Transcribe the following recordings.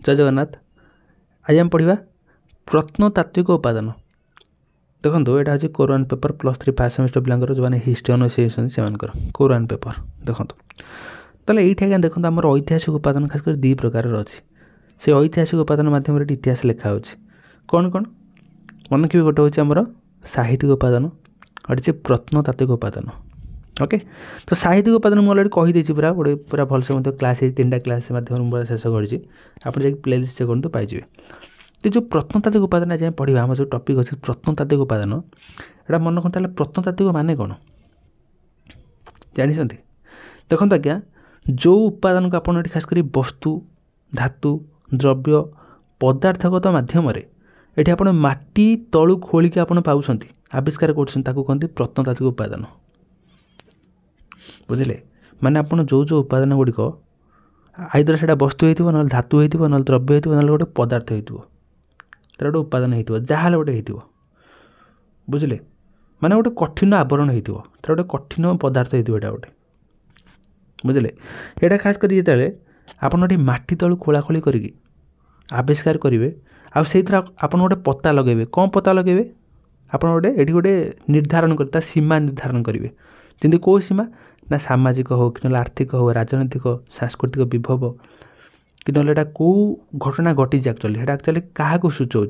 जय जगन्नाथ। आज आम पढ़ा प्रत्नतात्विक उपादान। देखो यहाँ हूँ कोर 1 पेपर +3 फास्ट सेमेस्टर पिलांकर जो मैंने हिस्ट्री ऑनर्स से कोर 1 पेपर देखो। ताले ये आज्ञा देखो आम ऐतिहासिक उपादान खासकर 2 प्रकार अच्छी से ऐतिहासिक उपादान मध्यम इतिहास लिखा हो कौन कौन मन कि गोटे हूँ आमर साहित्यिक उपादान गोटे प्रत्नतात्विक उपादान। ओके तो साहित्यिक उपादान मुझे अलरेडी कहीदे पूरा गोटे पूरा भलसे मतलब क्लास 3टा क्लास मध्यम शेष कर आप प्लेलिस्ट चेक करते पाइबे। तो जो प्रत्नतात्विक उपादान आज पढ़ा आम जो टॉपिक अच्छे प्रत्नतात्विक उपादान एटा मन रखता प्रत्नतात्विक माने कौन जानते देखो आज्ञा जो उपादान को आप खासकर वस्तु धातु द्रव्य पदार्थगत माध्यम ये आप माटी तलू खोलिक आप पाँच आविष्कार करते प्रत्नतात्विक उपादान बुझे माने आप जो जो उपादान गुड़िक आइदर से वस्तु हो ना धातु हो ना द्रव्य हो ना गोटे पदार्थ हो तार गोटे उपादान हो जहाँ गोटे हो बुझे माने गोटे कठिन आवरण हो तार गोटे कठिन पदार्थ हो गोटे बुझे यहाँ खास कर जिते आपड़ माटी तलू खोलाखोली करी आविष्कार करेंगे आउ आप गोटे पता लगे कौन पता लगे आप गोटे गोटे निर्धारण कर सीमा निर्धारण करेंगे जमी कौ सीमा ना सामाजिक हो कि आर्थिक हो राजनैतिक सांस्कृतिक विभव कि ना कौ घटना घटी एक्चुअली क्या सूचाऊँ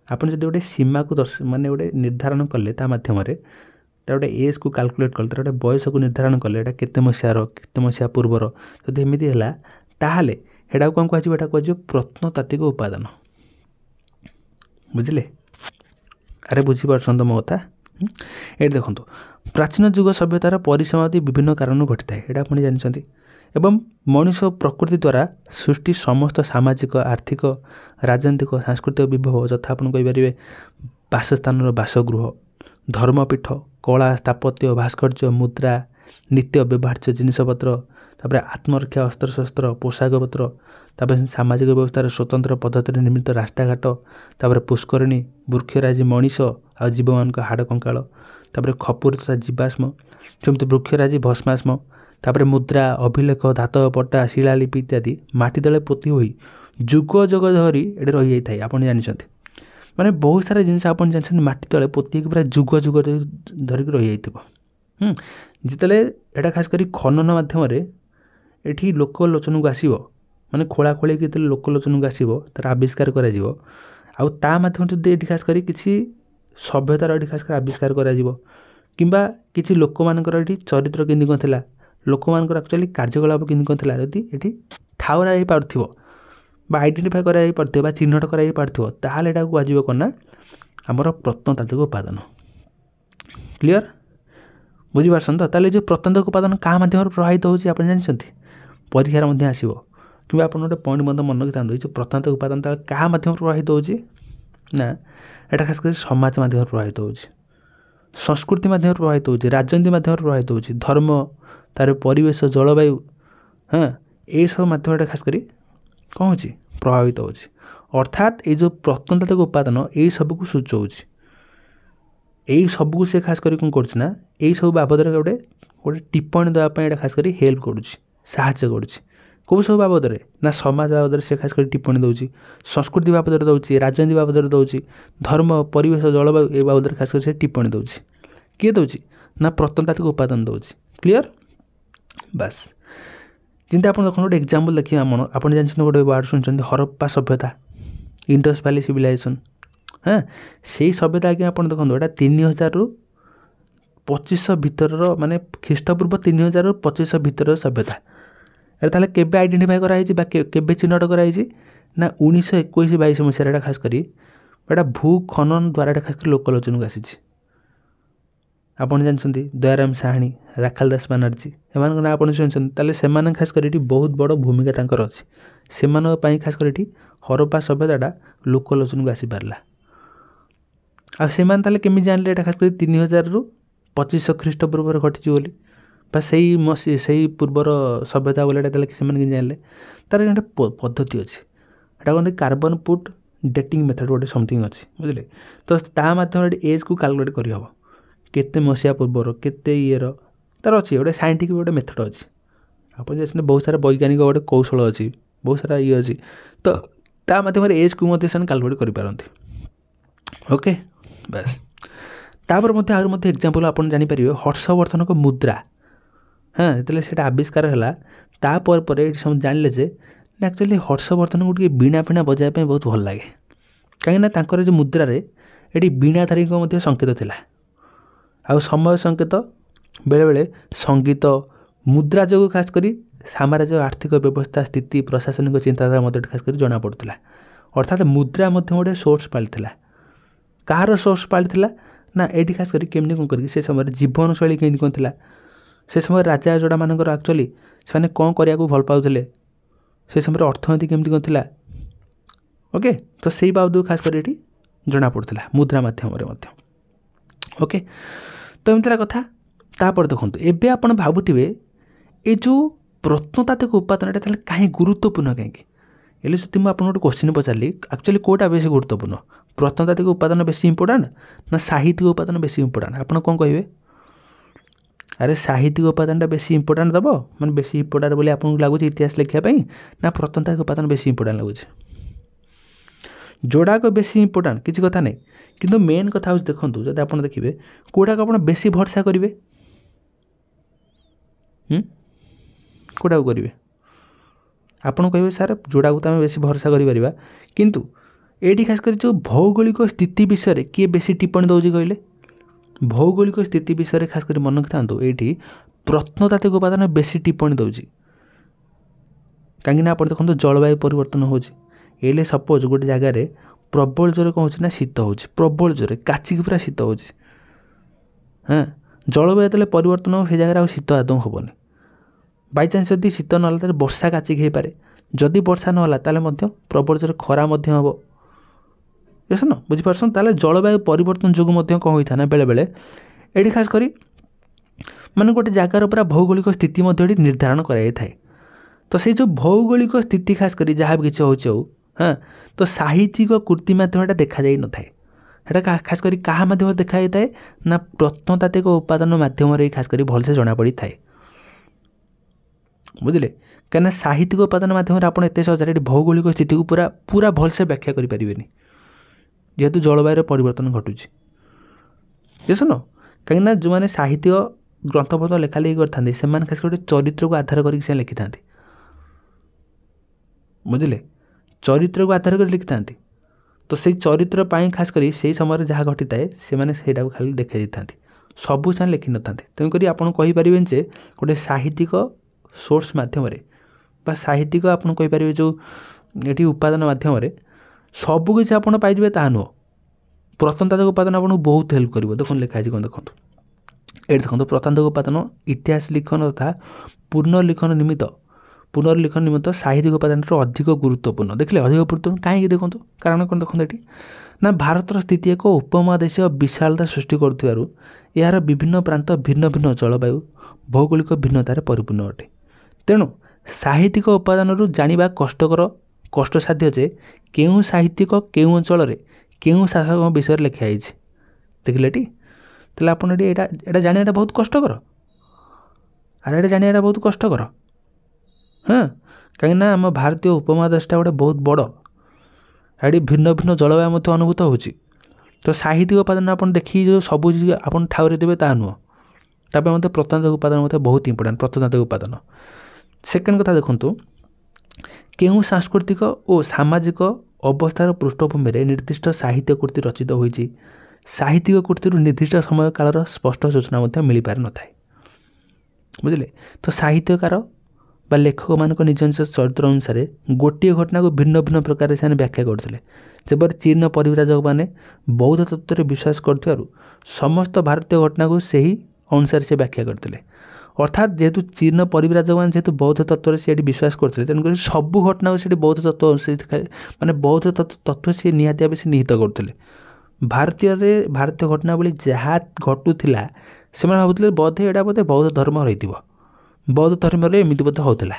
आप जो गोटे सीमा को माने गोटे निर्धारण कले मध्यम गोटे एज को कैलकुलेट कले गोटे बयस को निर्धारण कले केते मसीहार केते मसीहा पूर्वर जब एमती है ताहले हेडा कौन कह प्रत्नतात्विक उपादान बुझे। अरे बुझीपार मो कथा ये देखो प्राचीन युग सभ्यतार परिसमाप्ति विभिन्न कारण घटी है यहाँ पुणी जानते एवं मनुष्य प्रकृति द्वारा सृष्टि समस्त सामाजिक आर्थिक राजनीतिक सांस्कृतिक विभव यथा आप कहींपारे बासस्थान बासगृह धर्मपीठ कला स्थापत्य भास्कर्य मुद्रा नित्य व्यवहार्य जिनपतर तापर आत्मरक्षा अस्त्रशस्त्र पोशाक पत्र तापर सामाजिक व्यवस्था स्वतंत्र पद्धति निर्मित रास्ताघाट तापर पुष्करणी वृक्षराजी मनीष आ जीव मान हाड़ कंकाल तापर खपुर तथा जीवाश्म जमी वृक्षराजी भस्माश्म तापर मुद्रा अभिलेख धातव पट्टा शिलालिपि इत्यादि माटी तले पोती हुई जुग जुग धरी ये रही जाए आप जानते माने बहुत सारा जिन आप जानते माटी तले पोती पूरा जुग जुग धरिक रही जाइए जिते यहाँ खास कर खनन मध्यम ये लोक लोचन को आसो माने खोलाखोली के लोक लोचन को आसो तार आविष्कार करा ये खास कर किसी सभ्यतार ये खास कर आविष्कार करा किंबा किसी लोक मानकर चरित्र केमती कौन था लोक मान एक्चुअली कार्यकलाप केमती कौन था जदि ये ठाउरा हो पार्थिव आइडेंटिफाई कर चिन्हट कर ताहले एटा कह कौन ना आमर प्रत्नतात्विक उपादान क्लियर बुझीपारसन तो ताले जो प्रत्नतात्विक उपादान क्या माध्यम प्रभावित होती आप जानते परीक्षार मध्य आसो कि आप गोटे पॉइंट मन रखी जो प्रत्नतात्विक उपादान क्या माध्यम प्रभावित होना यहाँ खासकर समाज माध्यम प्रभावित हो संस्कृति माध्यम प्रभावित हो राजनीति माध्यम प्रभावित हो धर्म तार परिवेश जलवायु हाँ ये सब माध्यम खास करी कौन हो प्रभावित हो अर्थात ये जो प्रत्नतात्विक उपादान यही सबको सूचाऊँ यही सबको से खास कर कौन करना यही सब बाबद गोटे गोटे टिप्पणी देवाई खास कर हेल्प कर कौ सब बाबद ना समाज बाबद से खास कर टिप्पणी दूसरी संस्कृति बाबद दूसरी राजनीति बाबद दूसरी धर्म परिवेश जलवायु ये बाबद खास कर टिप्पणी दूसरी किए दूसरी ना प्रत्नतात्विक उपादान दूसरी क्लीयर बास जिनते आप देखो गोटे एग्जाम्पल देखिए आप जानते गोटे वार्ड शुणी हरप्पा सभ्यता इंडस वैली सिविलाइजेशन हाँ से सभ्यता आगे आप देखो यहाँ 3000 रु 2500 भर माने ख्रीष्टपूर्व 3000 रु 2500 भर सभ्यता ताहले केबे आइडेंटिफाई कराई केबे चिन्हट कराई ना 1921-22 मसीह खास करी भू खनन द्वारा खास कर लोकलोचन को आसी आप जानते दयाराम साहानी राखाल दास बानार्जी एम ना आप शुणी से खास कर बहुत बड़ भूमिका अच्छी से खास कर हरप्पा सभ्यता लोकलोचन को आसी पारा आमि जानले खास कर 3000 रु 2500 ख्रीष्टपूर्व घटी बोली से पूर्वर सभ्यता बोले जानले तार गोटे पद्धति अच्छी कहते कार्बन पुट डेटिंग मेथड गोटे समथिंग अच्छी बुझे तो ता माध्यम एज को कैलकुलेट करहब केते मसीहा पूर्वर केते ईयर तार अच्छी गोटे साइंटिफिक गोटे मेथड अच्छी आप बहुत सारा वैज्ञानिक गोटे कौशल अच्छी बहुत सारा ये अच्छी तो ତା ମାଧ୍ୟମରେ ଏଜ୍କୁ ମଧ୍ୟ ସେମାନେ କାଲକୁଲେଟ୍ କରିପାରନ୍ତି। ଓକେ ବାସ୍। ତାପରେ ମଧ୍ୟ ଆହୁରି ମଧ୍ୟ ଏକ୍ଜାମ୍ପଲ୍ ଆପଣ ଜାଣିପାରିବେ ହର୍ଷବର୍ଦ୍ଧନଙ୍କ ମୁଦ୍ରା। ହଁ ଯେତେବେଳେ ସେଇଟା ଆବିଷ୍କାର ହେଲା ତାପରେ ପରେ ଏଠି ସବୁ ଜାଣିଲେ ଯେ ଆକ୍ଚୁଆଲି ହର୍ଷବର୍ଦ୍ଧନଙ୍କୁ ଟିକେ ବୀଣା ଫିଣା ବଜାଇବା ପାଇଁ ବହୁତ ଭଲ ଲାଗେ, କାହିଁକିନା ତାଙ୍କର ଯେଉଁ ମୁଦ୍ରାରେ ଏଠି ବୀଣାଧାରୀଙ୍କ ମଧ୍ୟ ସଂକେତ ଥିଲା। ଆଉ ସମୟ ସଂକେତ ବେଳେବେଳେ ସଙ୍ଗୀତ ମୁଦ୍ରା ଯୋଗୁଁ ଖାସ୍ କରି ସାମ୍ରାଜ୍ୟ ଆର୍ଥିକ ବ୍ୟବସ୍ଥା ସ୍ଥିତି ପ୍ରଶାସନିକ ଚିନ୍ତାଧାରା ମଧ୍ୟ ଖାସ୍ କରି ଜଣାପଡ଼ୁଥିଲା। ଅର୍ଥାତ୍ ମୁଦ୍ରା ମଧ୍ୟ ଗୋଟେ ସୋର୍ସ ପାଳିଥିଲା। କାହାର ସୋର୍ସ ପାଳିଥିଲା ନା ଏଇଠି ଖାସ୍ କରି କେମିତି କ'ଣ କରିକି ସେ ସମୟରେ ଜୀବନଶୈଳୀ କେମିତି କ'ଣ ଥିଲା, ସେ ସମୟରେ ରାଜା ଯୋଡ଼ାମାନଙ୍କର ଆକ୍ଚୁଆଲି ସେମାନେ କ'ଣ କରିବାକୁ ଭଲ ପାଉଥିଲେ, ସେ ସମୟରେ ଅର୍ଥନୀତି କେମିତି କ'ଣ ଥିଲା। ଓକେ ତ ସେଇ ବାବଦକୁ ଖାସ୍ କରି ଏଠି ଜଣାପଡ଼ୁଥିଲା ମୁଦ୍ରା ମାଧ୍ୟମରେ ମଧ୍ୟ। ଓକେ ତ ଏମିତିଲା କଥା। ତାପରେ ଦେଖନ୍ତୁ ଏବେ ଆପଣ ଭାବୁଥିବେ ଏ ଯେଉଁ ପ୍ରତ୍ନତାତ୍ତ୍ୱିକ ଉପାଦାନଟା ତାହେଲେ କାହିଁ ଗୁରୁତ୍ୱପୂର୍ଣ୍ଣ କାହିଁକି? ହେଲେ ଯଦି ମୁଁ ଆପଣଙ୍କୁ ଗୋଟେ କୋଶ୍ଚିନ୍ ପଚାରିଲି ଆକ୍ଚୁଆଲି କେଉଁଟା ବେଶୀ ଗୁରୁତ୍ୱପୂର୍ଣ୍ଣ, ପ୍ରତ୍ନତାତ୍ତ୍ୱିକ ଉପାଦାନ ବେଶୀ ଇମ୍ପୋର୍ଟାଣ୍ଟ ନା ସାହିତ୍ୟିକ ଉପାଦାନ ବେଶୀ ଇମ୍ପୋର୍ଟାଣ୍ଟ? ଆପଣ କ'ଣ କହିବେ? ଆରେ ସାହିତ୍ୟିକ ଉପାଦାନଟା ବେଶୀ ଇମ୍ପୋର୍ଟାଣ୍ଟ ଦେବ, ମାନେ ବେଶୀ ଇମ୍ପୋର୍ଟାଣ୍ଟ ବୋଲି ଆପଣଙ୍କୁ ଲାଗୁଛି ଇତିହାସ ଲେଖିବା ପାଇଁ, ନା ପ୍ରତ୍ନତାତ୍ତ୍ୱିକ ଉପାଦାନ ବେଶୀ ଇମ୍ପୋର୍ଟାଣ୍ଟ ଲାଗୁଛି? ଯୋଡ଼ାକ ବେଶୀ ଇମ୍ପୋର୍ଟାଣ୍ଟ କିଛି କଥା ନାହିଁ, କିନ୍ତୁ ମେନ୍ କଥା ହେଉଛି ଦେଖନ୍ତୁ ଯଦି ଆପଣ ଦେଖିବେ କେଉଁଟାକୁ ଆପଣ ବେଶୀ ଭରସା କରିବେ, କେଉଁଟାକୁ କରିବେ? ଆପଣ କହିବେ ସାର୍ ଯୋଡ଼ାକୁ ତ ଆମେ ବେଶୀ ଭରସା କରିପାରିବା, କିନ୍ତୁ ଏଇଠି ଖାସ୍ କରି ଯେଉଁ ଭୌଗୋଳିକ ସ୍ଥିତି ବିଷୟରେ କିଏ ବେଶୀ ଟିପ୍ପଣୀ ଦେଉଛି କହିଲେ? ଭୌଗୋଳିକ ସ୍ଥିତି ବିଷୟରେ ଖାସ୍ କରି ମନେ ରଖିଥାନ୍ତୁ ଏଇଠି ପ୍ରତ୍ନତାତ୍ତ୍ୱିକ ଉପାଦାନ ବେଶୀ ଟିପ୍ପଣୀ ଦେଉଛି। କାହିଁକିନା ଆପଣ ଦେଖନ୍ତୁ ଜଳବାୟୁ ପରିବର୍ତ୍ତନ ହେଉଛି, ଏଇଲେ ସପୋଜ୍ ଗୋଟେ ଜାଗାରେ ପ୍ରବଳ ଜୋରେ କ'ଣ ହେଉଛି ନା ଶୀତ ହେଉଛି, ପ୍ରବଳ ଜୋରେ କାଚିକି ପୁରା ଶୀତ ହେଉଛି। ହଁ ଜଳବାୟୁ ଯେତେବେଳେ ପରିବର୍ତ୍ତନ ହେବ ସେ ଜାଗାରେ ଆଉ ଶୀତ ଆଦୌ ହେବନି। ବାଇଚାନ୍ସ ଯଦି ଶୀତ ନହେଲା ତାହେଲେ ବର୍ଷା କାଚିକି ହେଇପାରେ, ଯଦି ବର୍ଷା ନହେଲା ତାହେଲେ ମଧ୍ୟ ପ୍ରବଳ ଜୋରେ ଖରା ମଧ୍ୟ ହେବ। ବୁଝିପାରୁଛ ବୁଝିପାରୁଛନ୍ତି? ତାହେଲେ ଜଳବାୟୁ ପରିବର୍ତ୍ତନ ଯୋଗୁଁ ମଧ୍ୟ କ'ଣ ହୋଇଥାଏ ନା ବେଳେବେଳେ ଏଠି ଖାସ୍ କରି ମାନେ ଗୋଟେ ଜାଗାର ପୁରା ଭୌଗୋଳିକ ସ୍ଥିତି ମଧ୍ୟ ଏଠି ନିର୍ଦ୍ଧାରଣ କରାଯାଇଥାଏ। ତ ସେଇ ଯେଉଁ ଭୌଗୋଳିକ ସ୍ଥିତି ଖାସ୍ କରି ଯାହା ବି କିଛି ହେଉଛି ଆଉ ହଁ ତ ସାହିତ୍ୟିକ କୃତି ମାଧ୍ୟମରେ ଏଇଟା ଦେଖାଯାଇନଥାଏ। ସେଇଟା ଖାସ୍ କରି କାହା ମାଧ୍ୟମରେ ଦେଖାଯାଇଥାଏ ନା ପ୍ରତ୍ନତାତ୍ତ୍ୱିକ ଉପାଦାନ ମାଧ୍ୟମରେ ଖାସ୍ କରି ଭଲସେ ଜଣାପଡ଼ିଥାଏ। ବୁଝିଲେ? କାହିଁକିନା ସାହିତ୍ୟିକ ଉପାଦାନ ମାଧ୍ୟମରେ ଆପଣ ଏତେ ସହଜରେ ଏଠି ଭୌଗୋଳିକ ସ୍ଥିତିକୁ ପୁରା ପୁରା ଭଲସେ ବ୍ୟାଖ୍ୟା କରିପାରିବେନି, ଯେହେତୁ ଜଳବାୟୁର ପରିବର୍ତ୍ତନ ଘଟୁଛି। ବୁଝୁନ? କାହିଁକିନା ଯେଉଁମାନେ ସାହିତ୍ୟ ଗ୍ରନ୍ଥପତ୍ର ଲେଖାଲେଖି କରିଥାନ୍ତି ସେମାନେ ଖାସ୍ କରି ଗୋଟେ ଚରିତ୍ରକୁ ଆଧାର କରିକି ସେ ଲେଖିଥାନ୍ତି। ବୁଝିଲେ? ଚରିତ୍ରକୁ ଆଧାର କରି ଲେଖିଥାନ୍ତି। ତ ସେଇ ଚରିତ୍ର ପାଇଁ ଖାସ୍ କରି ସେଇ ସମୟରେ ଯାହା ଘଟିଥାଏ ସେମାନେ ସେଇଟାକୁ ଖାଲି ଦେଖାଇ ଦେଇଥାନ୍ତି, ସବୁ ସେମାନେ ଲେଖିନଥାନ୍ତି। ତେଣୁକରି ଆପଣ କହିପାରିବେନି ଯେ ଗୋଟେ ସାହିତ୍ୟିକ ସୋର୍ସ ମାଧ୍ୟମରେ ବା ସାହିତ୍ୟିକ ଆପଣ କହିପାରିବେ ଯେଉଁ ଏଠି ଉପାଦାନ ମାଧ୍ୟମରେ ସବୁକିଛି ଆପଣ ପାଇଯିବେ ତାହା ନୁହଁ। ପ୍ରତ୍ନତାତ୍ତ୍ୱିକ ଉପାଦାନ ଆପଣଙ୍କୁ ବହୁତ ହେଲ୍ପ କରିବ। ଦେଖନ୍ତୁ ଲେଖା ହେଇଛି କ'ଣ ଦେଖନ୍ତୁ, ଏଠି ଦେଖନ୍ତୁ ପ୍ରତ୍ନତାତ୍ତ୍ୱିକ ଉପାଦାନ ଇତିହାସ ଲିଖନ ତଥା ପୁନର୍ଲିଖନ ନିମିତ୍ତ ସାହିତ୍ୟିକ ଉପାଦାନର ଅଧିକ ଗୁରୁତ୍ୱପୂର୍ଣ୍ଣ। ଦେଖିଲେ ଅଧିକ ଗୁରୁତ୍ୱପୂର୍ଣ୍ଣ କାହିଁକି? ଦେଖନ୍ତୁ କାରଣ କ'ଣ ଦେଖନ୍ତୁ ଏଠି ନା ଭାରତର ସ୍ଥିତି ଏକ ଉପମହାଦେଶୀୟ ବିଶାଳତା ସୃଷ୍ଟି କରୁଥିବାରୁ ଏହାର ବିଭିନ୍ନ ପ୍ରାନ୍ତ ଭିନ୍ନ ଭିନ୍ନ ଜଳବାୟୁ ଭୌଗୋଳିକ ଭିନ୍ନତାରେ ପରିପୂର୍ଣ୍ଣ ଅଟେ। ତେଣୁ ସାହିତ୍ୟିକ ଉପାଦାନରୁ ଜାଣିବା କଷ୍ଟସାଧ୍ୟ ଯେ କେଉଁ ସାହିତ୍ୟିକ କେଉଁ ଅଞ୍ଚଳରେ କେଉଁ ଶାସକଙ୍କ ବିଷୟରେ ଲେଖା ହେଇଛି। ଦେଖିଲେ ଏଠି ତାହେଲେ ଆପଣ ଏଠି ଏଇଟା ଜାଣିବାଟା ବହୁତ କଷ୍ଟକର। ଆରେ ଏଇଟା ଜାଣିବାଟା ବହୁତ କଷ୍ଟକର। ହଁ କାହିଁକିନା ଆମ ଭାରତୀୟ ଉପମହାଦେଶଟା ଗୋଟେ ବହୁତ ବଡ଼, ଏଠି ଭିନ୍ନ ଭିନ୍ନ ଜଳବାୟୁ ମଧ୍ୟ ଅନୁଭୂତ ହେଉଛି। ତ ସାହିତ୍ୟିକ ଉପାଦାନ ଆପଣ ଦେଖିକି ଯେଉଁ ସବୁ ଆପଣ ଠାଉରେ ଦେବେ ତାହା ନୁହଁ, ତା ପାଇଁ ମଧ୍ୟ ପ୍ରତ୍ନତାତ୍ତ୍ୱିକ ଉପାଦାନ ମଧ୍ୟ ବହୁତ ଇମ୍ପୋର୍ଟାଣ୍ଟ। ପ୍ରତ୍ନତାତ୍ତ୍ୱିକ ଉପାଦାନ ସେକେଣ୍ଡ କଥା ଦେଖନ୍ତୁ, କେଉଁ ସାଂସ୍କୃତିକ ଓ ସାମାଜିକ ଅବସ୍ଥାର ପୃଷ୍ଠଭୂମିରେ ନିର୍ଦ୍ଦିଷ୍ଟ ସାହିତ୍ୟ କୃତି ରଚିତ ହୋଇଛି। ସାହିତ୍ୟିକ କୃତିରୁ ନିର୍ଦ୍ଦିଷ୍ଟ ସମୟ କାଳର ସ୍ପଷ୍ଟ ସୂଚନା ମଧ୍ୟ ମିଳିପାରିନଥାଏ। ବୁଝିଲେ? ତ ସାହିତ୍ୟକାର ବା ଲେଖକମାନଙ୍କ ନିଜ ନିଜ ଚରିତ୍ର ଅନୁସାରେ ଗୋଟିଏ ଘଟଣାକୁ ଭିନ୍ନ ଭିନ୍ନ ପ୍ରକାରରେ ସେମାନେ ବ୍ୟାଖ୍ୟା କରୁଥିଲେ। ଯେପରି ଚୀନର ପରିବ୍ରାଜକମାନେ ବୌଦ୍ଧ ତତ୍ତ୍ୱରେ ବିଶ୍ୱାସ କରୁଥିବାରୁ ସମସ୍ତ ଭାରତୀୟ ଘଟଣାକୁ ସେହି ଅନୁସାରେ ସେ ବ୍ୟାଖ୍ୟା କରିଥିଲେ। ଅର୍ଥାତ୍ ଯେହେତୁ ଚୀନର ପରିବ୍ରାଜକମାନେ ଯେହେତୁ ବୌଦ୍ଧ ତତ୍ତ୍ୱରେ ସେ ଏଠି ବିଶ୍ୱାସ କରୁଥିଲେ, ତେଣୁକରି ସବୁ ଘଟଣାକୁ ସେଠି ବୌଦ୍ଧ ତତ୍ତ୍ୱ ମାନେ ବୌଦ୍ଧ ତତ୍ତ୍ୱ ସେ ନିହାତି ଭାବେ ସେ ନିହିତ କରୁଥିଲେ। ଭାରତୀୟ ଘଟଣାବଳୀ ଯାହା ଘଟୁଥିଲା ସେମାନେ ଭାବୁଥିଲେ ବୋଧେ ଏଇଟା ବୋଧେ ବୌଦ୍ଧ ଧର୍ମ ରହିଥିବ, ବୌଦ୍ଧ ଧର୍ମରେ ଏମିତି ବୋଧେ ହେଉଥିଲା,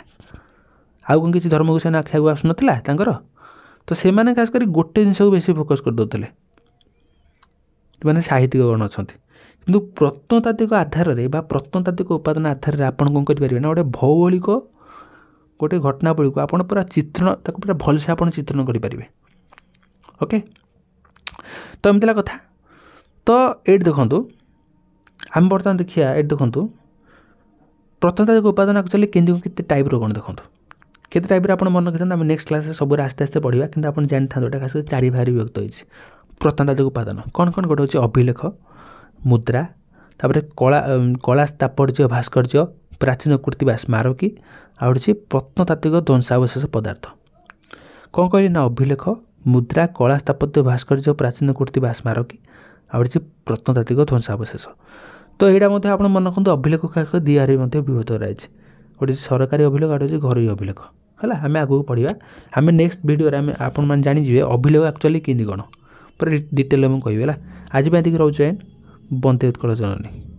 ଆଉ କ'ଣ କିଛି ଧର୍ମକୁ ସେମାନେ ଆଖିବାକୁ ଆସୁନଥିଲା ତାଙ୍କର। ତ ସେମାନେ ଖାସ୍ କରି ଗୋଟେ ଜିନିଷକୁ ବେଶୀ ଫୋକସ୍ କରିଦେଉଥିଲେ, ଯେଉଁମାନେ ସାହିତ୍ୟିକ ଗଣ ଅଛନ୍ତି। କିନ୍ତୁ ପ୍ରତ୍ନତାତ୍ତ୍ୱିକ ଆଧାରରେ ବା ପ୍ରତ୍ନତାତ୍ତ୍ୱିକ ଉପାଦାନ ଆଧାରରେ ଆପଣ କ'ଣ କରିପାରିବେ ନା ଗୋଟେ ଭୌଗୋଳିକ गोटे घटनावली को आपण पूरा चित्रण ताको पूरा भलसे आपण चित्रण करें। ओके तो एमती कथा। तो ये देखो आम बर्तमान देखिए ये देखो प्रत्नतात्विक उपादान एक्चुअली केते टाइप कौन देखो केते टाइप आप मन रखते आम नेक्स्ट क्लास सब आस्ते आस्ते पढ़ा कि आप जानी था खास चारि भाग विभक्त होती प्रत्नतात्विक उपादान कौन कौन गोटे हूँ अभिलेख मुद्रा तापर कला स्थापत्य भास्कर्य प्राचीन कृति बा स्मारकी आउ प्रत्नतात्विक ध्वंसावशेष पदार्थ कौन कहली ना अभिलेख मुद्रा कला स्थापत्य भास्कर्य प्राचीन कृति बा स्मारकी आउ प्रत्नतात्विक ध्वंसावशेष। तो यहाँ आप मन रखते अभिलेख खास दिहार विभक्त कराई गोटे सरकारी अभिलेख आउट घरोई अभिलेख है आम आगे पढ़ा आम नेक्स्ट वीडियो आप जानीजे अभिलेख एक्चुअली किंदी कौन पूरा डिटेल में कह आज रोचे वंदे उत्कल जननी।